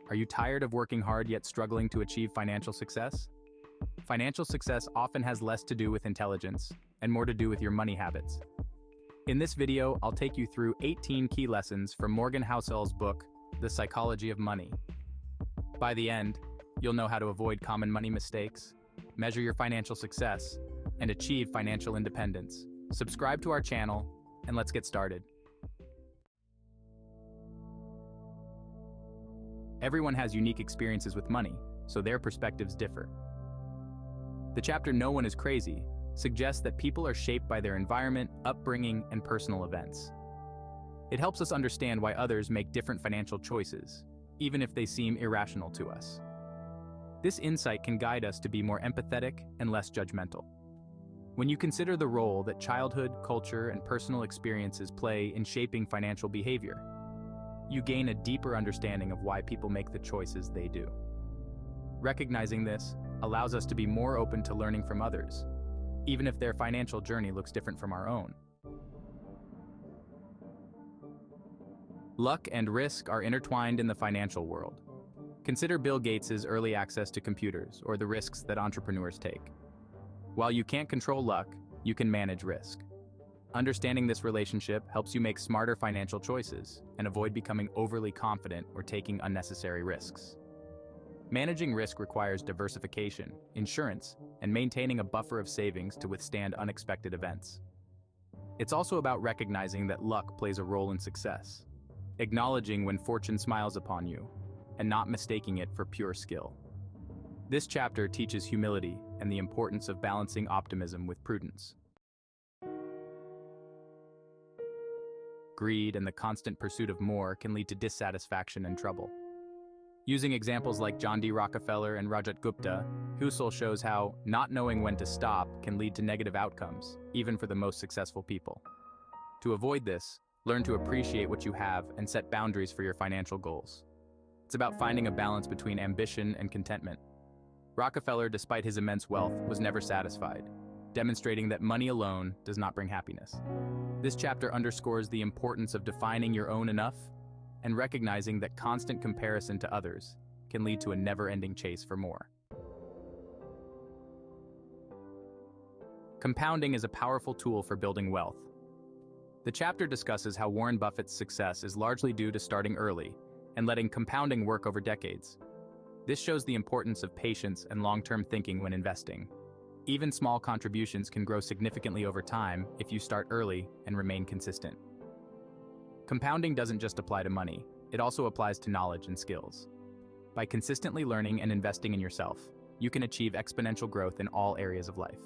Are you tired of working hard yet struggling to achieve financial success? Financial success often has less to do with intelligence and more to do with your money habits. In this video, I'll take you through 18 key lessons from Morgan Housel's book, The Psychology of Money. By the end, you'll know how to avoid common money mistakes, measure your financial success, and achieve financial independence. Subscribe to our channel, and let's get started. Everyone has unique experiences with money, so their perspectives differ. The chapter "No One is Crazy" suggests that people are shaped by their environment, upbringing, and personal events. It helps us understand why others make different financial choices, even if they seem irrational to us. This insight can guide us to be more empathetic and less judgmental. When you consider the role that childhood, culture, and personal experiences play in shaping financial behavior, you gain a deeper understanding of why people make the choices they do. Recognizing this allows us to be more open to learning from others, even if their financial journey looks different from our own. Luck and risk are intertwined in the financial world. Consider Bill Gates' early access to computers or the risks that entrepreneurs take. While you can't control luck, you can manage risk. Understanding this relationship helps you make smarter financial choices and avoid becoming overly confident or taking unnecessary risks. Managing risk requires diversification, insurance, and maintaining a buffer of savings to withstand unexpected events. It's also about recognizing that luck plays a role in success, acknowledging when fortune smiles upon you, and not mistaking it for pure skill. This chapter teaches humility and the importance of balancing optimism with prudence. Greed and the constant pursuit of more can lead to dissatisfaction and trouble. Using examples like John D. Rockefeller and Rajat Gupta, Husserl shows how not knowing when to stop can lead to negative outcomes, even for the most successful people. To avoid this, learn to appreciate what you have and set boundaries for your financial goals. It's about finding a balance between ambition and contentment. Rockefeller, despite his immense wealth, was never satisfied, demonstrating that money alone does not bring happiness. This chapter underscores the importance of defining your own enough and recognizing that constant comparison to others can lead to a never-ending chase for more. Compounding is a powerful tool for building wealth. The chapter discusses how Warren Buffett's success is largely due to starting early and letting compounding work over decades. This shows the importance of patience and long-term thinking when investing. Even small contributions can grow significantly over time if you start early and remain consistent. Compounding doesn't just apply to money, it also applies to knowledge and skills. By consistently learning and investing in yourself, you can achieve exponential growth in all areas of life.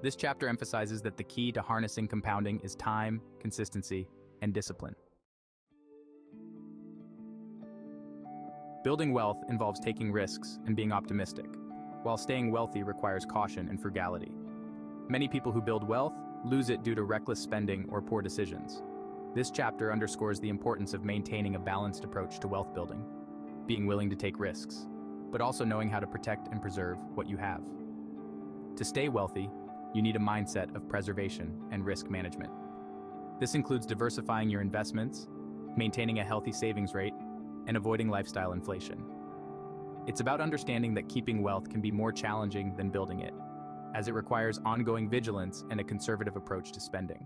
This chapter emphasizes that the key to harnessing compounding is time, consistency, and discipline. Building wealth involves taking risks and being optimistic, while staying wealthy requires caution and frugality. Many people who build wealth lose it due to reckless spending or poor decisions. This chapter underscores the importance of maintaining a balanced approach to wealth building, being willing to take risks, but also knowing how to protect and preserve what you have. To stay wealthy, you need a mindset of preservation and risk management. This includes diversifying your investments, maintaining a healthy savings rate, and avoiding lifestyle inflation. It's about understanding that keeping wealth can be more challenging than building it, as it requires ongoing vigilance and a conservative approach to spending.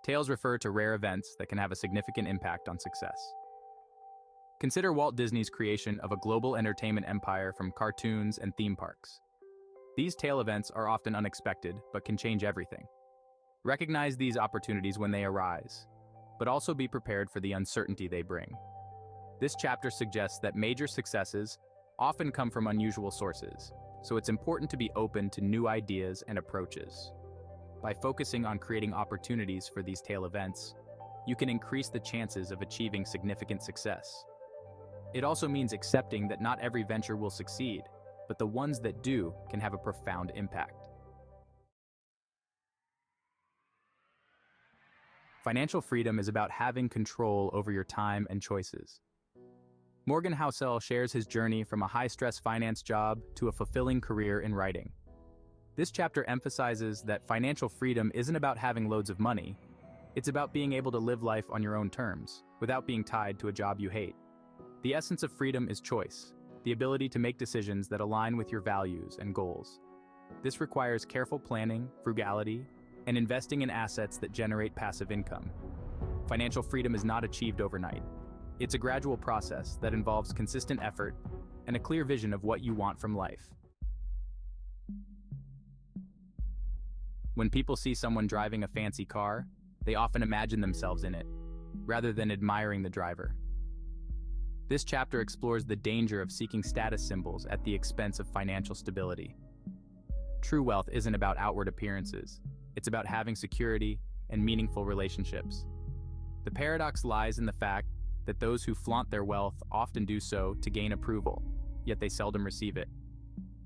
Tales refer to rare events that can have a significant impact on success. Consider Walt Disney's creation of a global entertainment empire from cartoons and theme parks. These tale events are often unexpected, but can change everything. Recognize these opportunities when they arise, but also be prepared for the uncertainty they bring. This chapter suggests that major successes often come from unusual sources, so it's important to be open to new ideas and approaches. By focusing on creating opportunities for these tale events, you can increase the chances of achieving significant success. It also means accepting that not every venture will succeed, but the ones that do can have a profound impact. Financial freedom is about having control over your time and choices. Morgan Housel shares his journey from a high-stress finance job to a fulfilling career in writing. This chapter emphasizes that financial freedom isn't about having loads of money, It's about being able to live life on your own terms, without being tied to a job you hate. The essence of freedom is choice, the ability to make decisions that align with your values and goals. This requires careful planning, frugality, and investing in assets that generate passive income. Financial freedom is not achieved overnight. It's a gradual process that involves consistent effort and a clear vision of what you want from life. When people see someone driving a fancy car, they often imagine themselves in it, rather than admiring the driver. This chapter explores the danger of seeking status symbols at the expense of financial stability. True wealth isn't about outward appearances. It's about having security and meaningful relationships. The paradox lies in the fact that those who flaunt their wealth often do so to gain approval, yet they seldom receive it.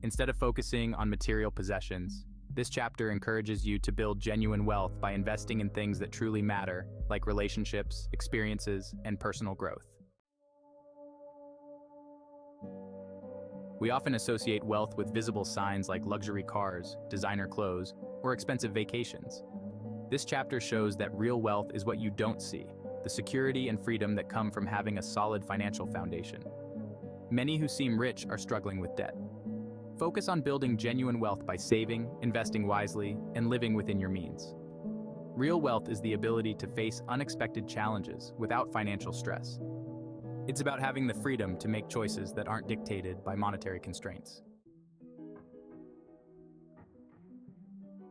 Instead of focusing on material possessions, this chapter encourages you to build genuine wealth by investing in things that truly matter, like relationships, experiences, and personal growth. We often associate wealth with visible signs like luxury cars, designer clothes, or expensive vacations. This chapter shows that real wealth is what you don't see, the security and freedom that come from having a solid financial foundation. Many who seem rich are struggling with debt. Focus on building genuine wealth by saving, investing wisely, and living within your means. Real wealth is the ability to face unexpected challenges without financial stress. It's about having the freedom to make choices that aren't dictated by monetary constraints.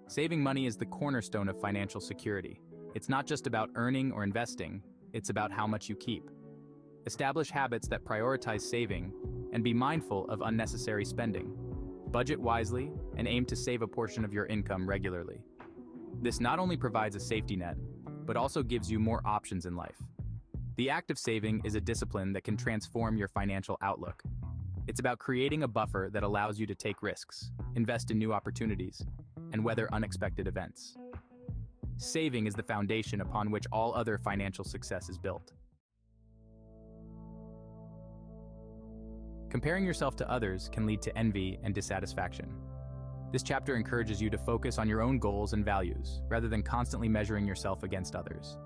Saving money is the cornerstone of financial security. It's not just about earning or investing, it's about how much you keep. Establish habits that prioritize saving and be mindful of unnecessary spending. Budget wisely and aim to save a portion of your income regularly. This not only provides a safety net, but also gives you more options in life. The act of saving is a discipline that can transform your financial outlook. It's about creating a buffer that allows you to take risks, invest in new opportunities, and weather unexpected events. Saving is the foundation upon which all other financial success is built. Comparing yourself to others can lead to envy and dissatisfaction. This chapter encourages you to focus on your own goals and values, rather than constantly measuring yourself against others.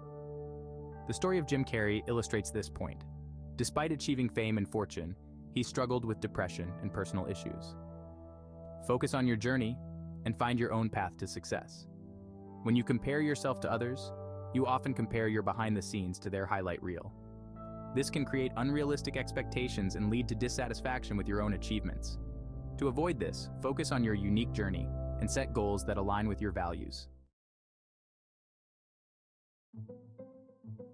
The story of Jim Carrey illustrates this point. Despite achieving fame and fortune, he struggled with depression and personal issues. Focus on your journey and find your own path to success. When you compare yourself to others, you often compare your behind the scenes to their highlight reel. This can create unrealistic expectations and lead to dissatisfaction with your own achievements. To avoid this, focus on your unique journey and set goals that align with your values.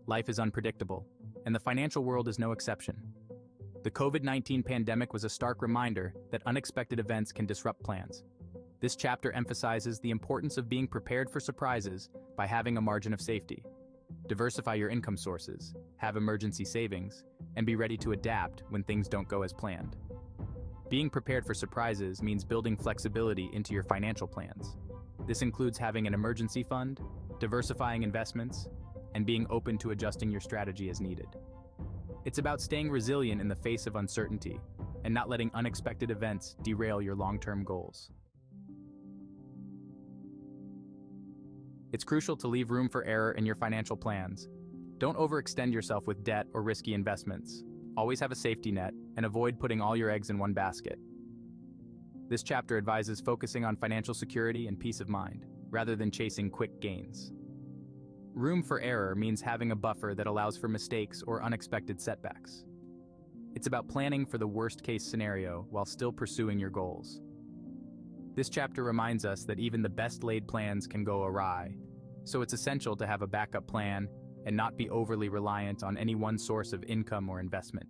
Life is unpredictable, and the financial world is no exception. The COVID-19 pandemic was a stark reminder that unexpected events can disrupt plans. This chapter emphasizes the importance of being prepared for surprises by having a margin of safety. Diversify your income sources, have emergency savings, and be ready to adapt when things don't go as planned. Being prepared for surprises means building flexibility into your financial plans. This includes having an emergency fund, diversifying investments, and being open to adjusting your strategy as needed. It's about staying resilient in the face of uncertainty and not letting unexpected events derail your long-term goals. It's crucial to leave room for error in your financial plans. Don't overextend yourself with debt or risky investments. Always have a safety net and avoid putting all your eggs in one basket. This chapter advises focusing on financial security and peace of mind, rather than chasing quick gains. Room for error means having a buffer that allows for mistakes or unexpected setbacks. It's about planning for the worst-case scenario while still pursuing your goals. This chapter reminds us that even the best-laid plans can go awry, so it's essential to have a backup plan and not be overly reliant on any one source of income or investment.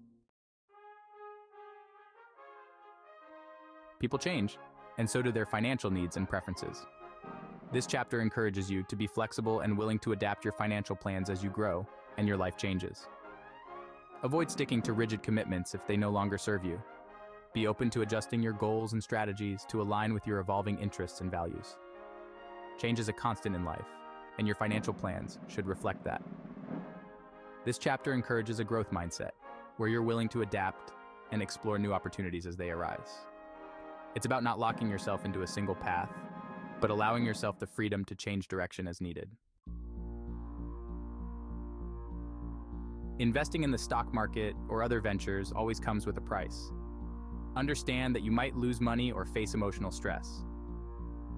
People change, and so do their financial needs and preferences. This chapter encourages you to be flexible and willing to adapt your financial plans as you grow and your life changes. Avoid sticking to rigid commitments if they no longer serve you. Be open to adjusting your goals and strategies to align with your evolving interests and values. Change is a constant in life, and your financial plans should reflect that. This chapter encourages a growth mindset, where you're willing to adapt and explore new opportunities as they arise. It's about not locking yourself into a single path, but allowing yourself the freedom to change direction as needed. Investing in the stock market or other ventures always comes with a price. Understand that you might lose money or face emotional stress.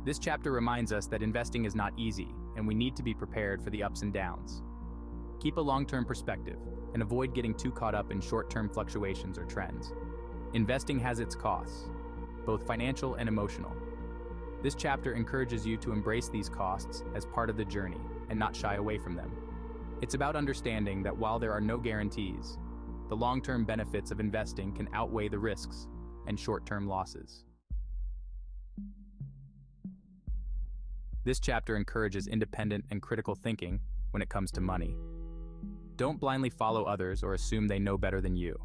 This chapter reminds us that investing is not easy, and we need to be prepared for the ups and downs. Keep a long-term perspective and avoid getting too caught up in short-term fluctuations or trends. Investing has its costs, both financial and emotional. This chapter encourages you to embrace these costs as part of the journey and not shy away from them. It's about understanding that while there are no guarantees, the long-term benefits of investing can outweigh the risks and short-term losses. This chapter encourages independent and critical thinking when it comes to money. Don't blindly follow others or assume they know better than you.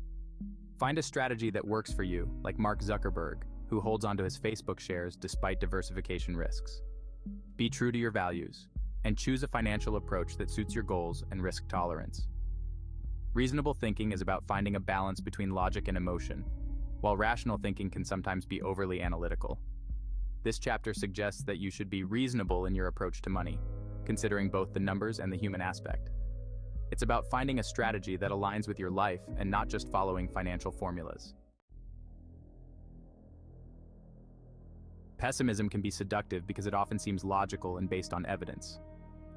Find a strategy that works for you, like Mark Zuckerberg, who holds onto his Facebook shares despite diversification risks. Be true to your values, and choose a financial approach that suits your goals and risk tolerance. Reasonable thinking is about finding a balance between logic and emotion, while rational thinking can sometimes be overly analytical. This chapter suggests that you should be reasonable in your approach to money, considering both the numbers and the human aspect. It's about finding a strategy that aligns with your life and not just following financial formulas. Pessimism can be seductive because it often seems logical and based on evidence.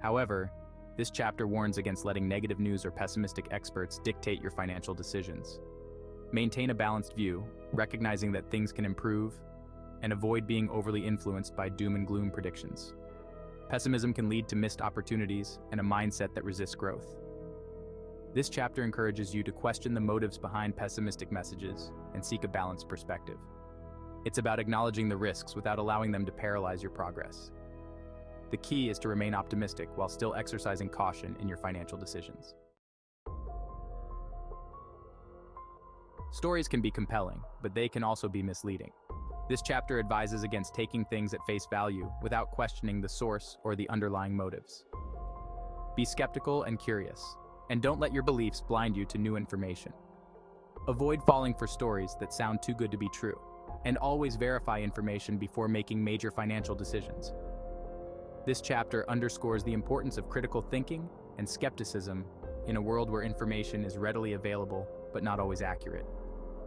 However, this chapter warns against letting negative news or pessimistic experts dictate your financial decisions. Maintain a balanced view, recognizing that things can improve, and avoid being overly influenced by doom and gloom predictions. Pessimism can lead to missed opportunities and a mindset that resists growth. This chapter encourages you to question the motives behind pessimistic messages and seek a balanced perspective. It's about acknowledging the risks without allowing them to paralyze your progress. The key is to remain optimistic while still exercising caution in your financial decisions. Stories can be compelling, but they can also be misleading. This chapter advises against taking things at face value without questioning the source or the underlying motives. Be skeptical and curious, and don't let your beliefs blind you to new information. Avoid falling for stories that sound too good to be true, and always verify information before making major financial decisions. This chapter underscores the importance of critical thinking and skepticism in a world where information is readily available but not always accurate.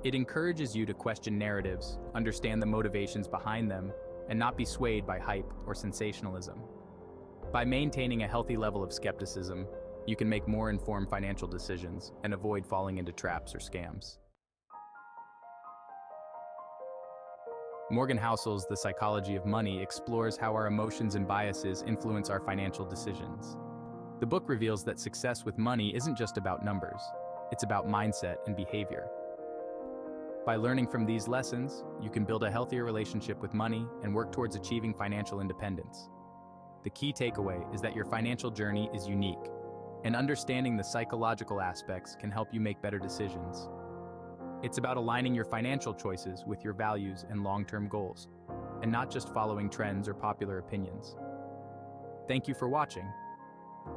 It encourages you to question narratives, understand the motivations behind them, and not be swayed by hype or sensationalism. By maintaining a healthy level of skepticism, you can make more informed financial decisions and avoid falling into traps or scams. Morgan Housel's The Psychology of Money explores how our emotions and biases influence our financial decisions. The book reveals that success with money isn't just about numbers, it's about mindset and behavior. By learning from these lessons, you can build a healthier relationship with money and work towards achieving financial independence. The key takeaway is that your financial journey is unique, and understanding the psychological aspects can help you make better decisions. It's about aligning your financial choices with your values and long-term goals, and not just following trends or popular opinions. Thank you for watching.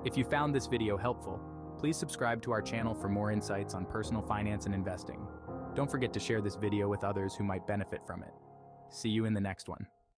If you found this video helpful, please subscribe to our channel for more insights on personal finance and investing. Don't forget to share this video with others who might benefit from it. See you in the next one.